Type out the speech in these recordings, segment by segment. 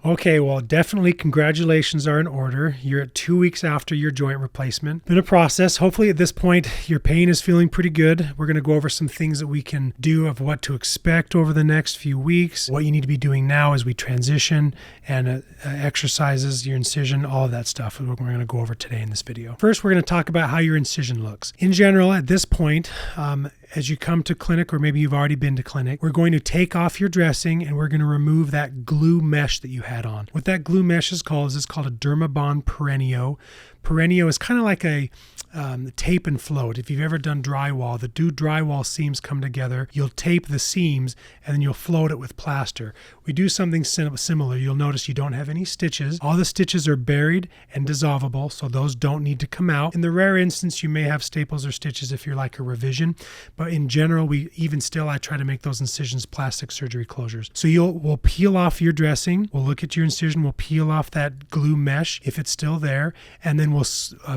Okay, well, definitely congratulations are in order. You're at 2 weeks after your joint replacement. Been a process. Hopefully at this point, your pain is feeling pretty good. We're going to go over some things that we can do of what to expect over the next few weeks, what you need to be doing now as we transition, and exercises, your incision, all of that stuff. We're going to go over today in this video. First, we're going to talk about how your incision looks. In general, at this point, as you come to clinic, or maybe you've already been to clinic, we're going to take off your dressing and we're going to remove that glue mesh that you had on. What that glue mesh is called a Dermabond Perennial. Perennial is kind of like a tape and float. If you've ever done drywall, the drywall seams come together. You'll tape the seams and then you'll float it with plaster. We do something similar. You'll notice you don't have any stitches. All the stitches are buried and dissolvable, so those don't need to come out. In the rare instance, you may have staples or stitches if you're like a revision, but in general, I try to make those incisions plastic surgery closures. So we'll peel off your dressing. We'll look at your incision. We'll peel off that glue mesh if it's still there, and then we'll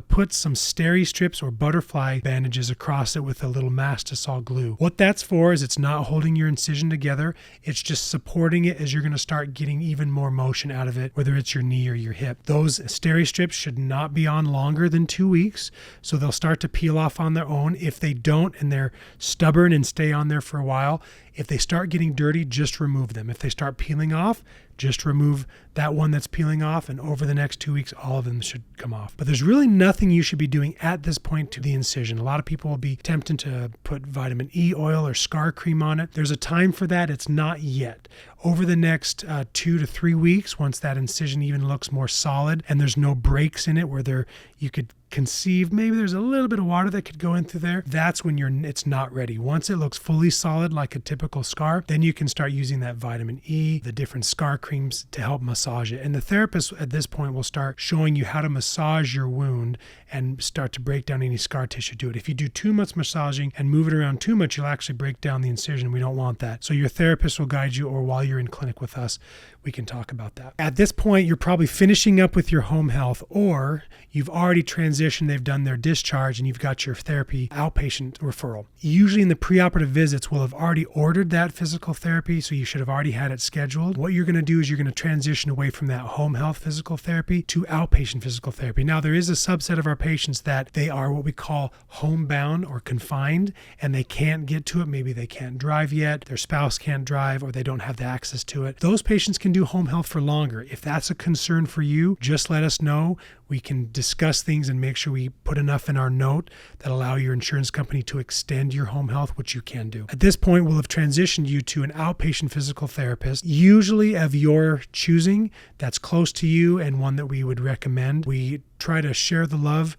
put some Steri-Strips or butterfly bandages across it with a little mastisol glue. What that's for is it's not holding your incision together. It's just supporting it as you're going to start getting even more motion out of it, whether it's your knee or your hip. Those Steri-Strips should not be on longer than 2 weeks, so they'll start to peel off on their own. If they don't and they're stubborn and stay on there for a while, if they start getting dirty, just remove them. If they start peeling off, just remove that one that's peeling off, and over the next 2 weeks, all of them should come off. But there's really nothing you should be doing at this point to the incision. A lot of people will be tempted to put vitamin E oil or scar cream on it. There's a time for that. It's not yet. Over the next 2 to 3 weeks, once that incision even looks more solid and there's no breaks in it where you could conceive maybe there's a little bit of water that could go in through there, that's when it's not ready. Once it looks fully solid like a typical scar, then you can start using that vitamin E, the different scar creams to help massage it. And the therapist at this point will start showing you how to massage your wound and start to break down any scar tissue to it. If you do too much massaging and move it around too much, you'll actually break down the incision. We don't want that. So your therapist will guide you, or while you're in clinic with us, we can talk about that. At this point, you're probably finishing up with your home health, or you've already transitioned, they've done their discharge, and you've got your therapy outpatient referral. Usually in the preoperative visits, we'll have already ordered that physical therapy, so you should have already had it scheduled. What you're going to do is you're going to transition away from that home health physical therapy to outpatient physical therapy. Now, there is a subset of our patients that they are what we call homebound or confined, and they can't get to it. Maybe they can't drive yet, their spouse can't drive, or they don't have the access to it. Those patients can do home health for longer. If that's a concern for you, just let us know. We can discuss things and make sure we put enough in our note that allow your insurance company to extend your home health, which you can do. At this point, we'll have transitioned you to an outpatient physical therapist, usually of your choosing, that's close to you and one that we would recommend. We try to share the love,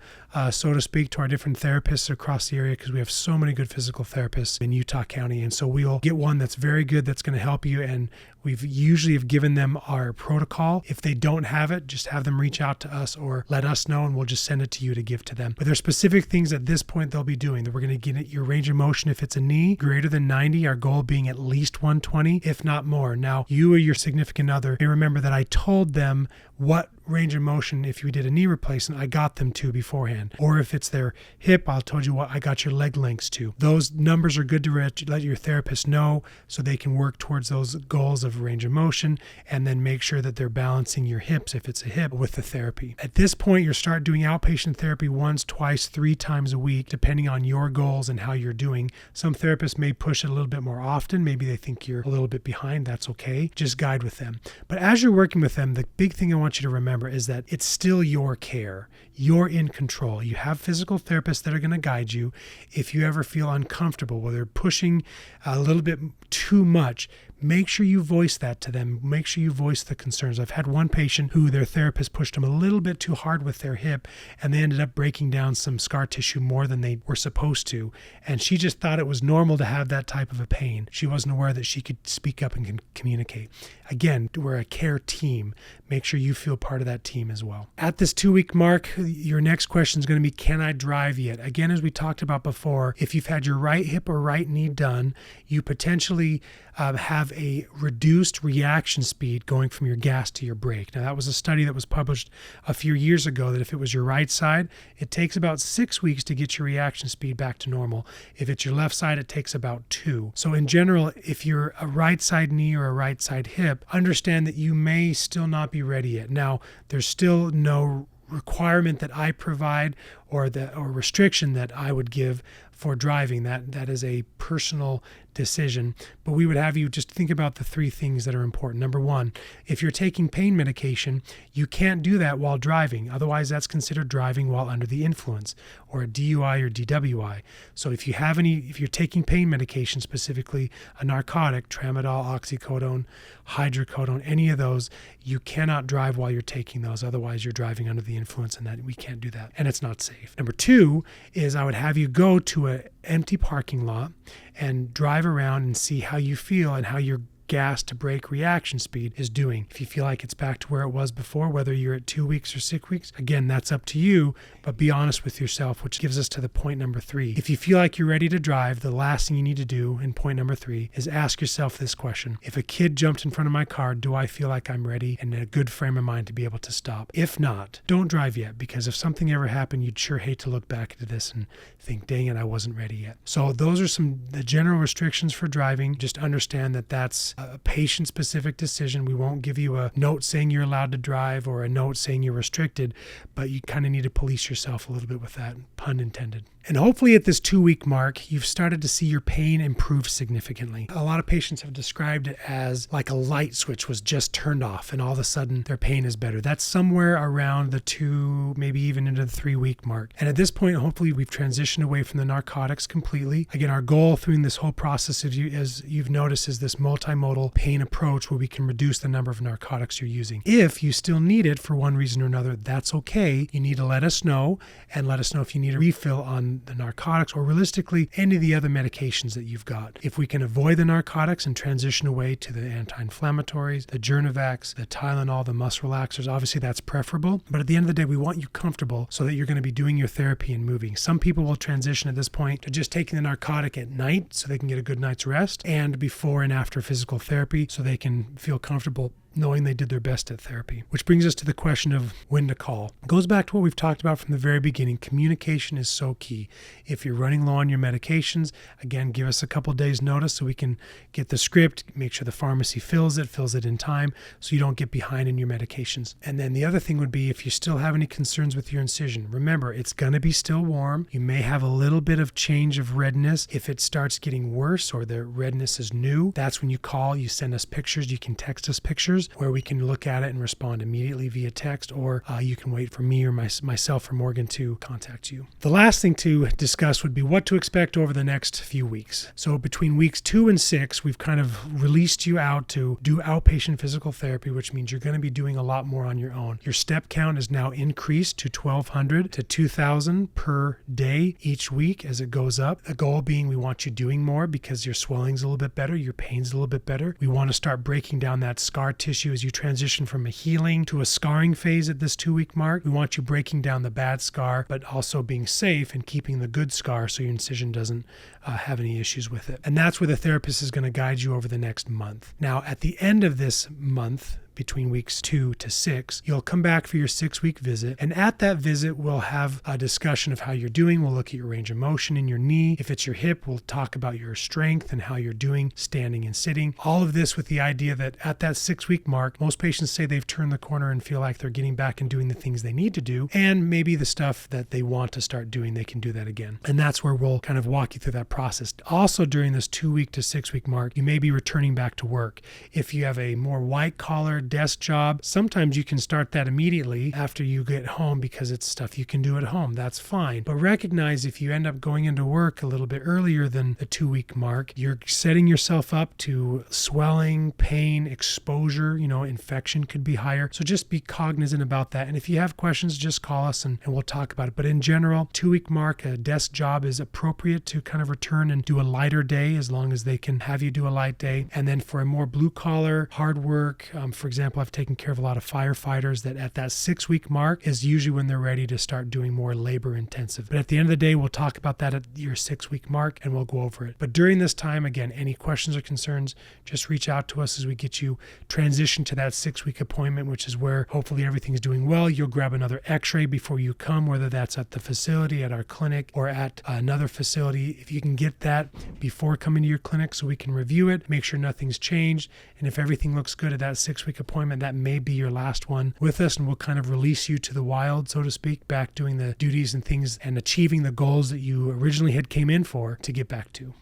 so to speak, to our different therapists across the area because we have so many good physical therapists in Utah County. And so we'll get one that's very good, that's going to help you. And we've usually have given them our protocol. If they don't have it, just have them reach out to us or let us know, and we'll just send it to you to give to them. But there's specific things at this point they'll be doing that we're going to get your range of motion. If it's a knee, greater than 90, our goal being at least 120, if not more. Now, you or your significant other may remember that I told them what range of motion, if you did a knee replacement, I got them to beforehand. Or if it's their hip, I told you what I got your leg lengths to. Those numbers are good to let your therapist know so they can work towards those goals of range of motion, and then make sure that they're balancing your hips, if it's a hip, with the therapy. At this point, you start doing outpatient therapy once, twice, 3 times a week, depending on your goals and how you're doing. Some therapists may push it a little bit more often. Maybe they think you're a little bit behind. That's okay. Just guide with them. But as you're working with them, the big thing I want you to remember is that it's still your care. You're in control. You have physical therapists that are going to guide you. If you ever feel uncomfortable, whether they're pushing a little bit too much, make sure you voice that to them. Make sure you voice the concerns. I've had one patient who their therapist pushed them a little bit too hard with their hip, and they ended up breaking down some scar tissue more than they were supposed to. And she just thought it was normal to have that type of a pain. She wasn't aware that she could speak up and communicate. Again, we're a care team. Make sure you feel part of that team as well. At this 2-week mark, your next question is going to be, can I drive yet? Again, as we talked about before, if you've had your right hip or right knee done, you potentially have have a reduced reaction speed going from your gas to your brake. Now, that was a study that was published a few years ago that if it was your right side, it takes about 6 weeks to get your reaction speed back to normal. If it's your left side, it takes about 2. So in general, if you're a right side knee or a right side hip, understand that you may still not be ready yet. Now, there's still no requirement that I provide or restriction that I would give for driving. That is a personal decision. But we would have you just think about the 3 things that are important. Number 1, if you're taking pain medication, you can't do that while driving. Otherwise, that's considered driving while under the influence, or a DUI or DWI. So if you're taking pain medication, specifically a narcotic, tramadol, oxycodone, hydrocodone, any of those, you cannot drive while you're taking those. Otherwise, you're driving under the influence, and that we can't do that. And it's not safe. Number 2 is I would have you go to an empty parking lot and drive around and see how you feel and how your gas to brake reaction speed is doing. If you feel like it's back to where it was before, whether you're at 2 weeks or 6 weeks, again, that's up to you, but be honest with yourself, which gives us to the point number 3. If you feel like you're ready to drive, the last thing you need to do in point number 3 is ask yourself this question. If a kid jumped in front of my car, do I feel like I'm ready and in a good frame of mind to be able to stop? If not, don't drive yet, because if something ever happened, you'd sure hate to look back into this and think, dang it, I wasn't ready yet. So those are the general restrictions for driving. Just understand that that's a patient-specific decision. We won't give you a note saying you're allowed to drive or a note saying you're restricted, but you kind of need to police yourself a little bit with that, pun intended. And hopefully at this 2-week mark, you've started to see your pain improve significantly. A lot of patients have described it as like a light switch was just turned off and all of a sudden their pain is better. That's somewhere around the 2, maybe even into the 3-week mark. And at this point, hopefully we've transitioned away from the narcotics completely. Again, our goal through this whole process, as you've noticed, is this multimodal pain approach where we can reduce the number of narcotics you're using. If you still need it for one reason or another, that's okay. You need to let us know, and let us know if you need a refill on the narcotics or realistically any of the other medications that you've got. If we can avoid the narcotics and transition away to the anti-inflammatories, the Journevax, the Tylenol, the muscle relaxers, obviously that's preferable. But at the end of the day, we want you comfortable so that you're going to be doing your therapy and moving. Some people will transition at this point to just taking the narcotic at night so they can get a good night's rest, and before and after physical therapy so they can feel comfortable knowing they did their best at therapy. Which brings us to the question of when to call. It goes back to what we've talked about from the very beginning. Communication is so key. If you're running low on your medications, again, give us a couple days notice so we can get the script, make sure the pharmacy fills it in time so you don't get behind in your medications. And then the other thing would be if you still have any concerns with your incision, remember, it's going to be still warm. You may have a little bit of change of redness. If it starts getting worse or the redness is new, that's when you call, you send us pictures, you can text us pictures where we can look at it and respond immediately via text, or you can wait for me or myself or Morgan to contact you. The last thing to discuss would be what to expect over the next few weeks. So between weeks 2 and 6, we've kind of released you out to do outpatient physical therapy, which means you're going to be doing a lot more on your own. Your step count is now increased to 1,200 to 2,000 per day each week as it goes up. The goal being we want you doing more because your swelling's a little bit better, your pain's a little bit better. We want to start breaking down that scar tissue as you transition from a healing to a scarring phase at this 2-week mark. We want you breaking down the bad scar, but also being safe and keeping the good scar so your incision doesn't have any issues with it. And that's where the therapist is going to guide you over the next month. Now, at the end of this month, between weeks 2 to 6, you'll come back for your 6-week visit. And at that visit, we'll have a discussion of how you're doing. We'll look at your range of motion in your knee. If it's your hip, we'll talk about your strength and how you're doing standing and sitting. All of this with the idea that at that 6-week mark, most patients say they've turned the corner and feel like they're getting back and doing the things they need to do. And maybe the stuff that they want to start doing, they can do that again. And that's where we'll kind of walk you through that process. Also, during this 2-week to 6-week mark, you may be returning back to work. If you have a more white collar desk job, sometimes you can start that immediately after you get home because it's stuff you can do at home. That's fine. But recognize if you end up going into work a little bit earlier than the 2-week mark, you're setting yourself up to swelling, pain, exposure, infection could be higher. So just be cognizant about that. And if you have questions, just call us and we'll talk about it. But in general, 2-week mark, a desk job is appropriate to kind of return and do a lighter day as long as they can have you do a light day. And then for a more blue collar, hard work, for example, I've taken care of a lot of firefighters that at that 6-week mark is usually when they're ready to start doing more labor intensive. But at the end of the day, we'll talk about that at your 6-week mark and we'll go over it. But during this time, again, any questions or concerns, just reach out to us as we get you transitioned to that 6-week appointment, which is where hopefully everything's doing well. You'll grab another x-ray before you come, whether that's at the facility, at our clinic, or at another facility. If you can get that before coming to your clinic so we can review it, make sure nothing's changed. And if everything looks good at that 6-week appointment, that may be your last one with us, and we'll kind of release you to the wild, so to speak, back doing the duties and things and achieving the goals that you originally had came in for to get back to.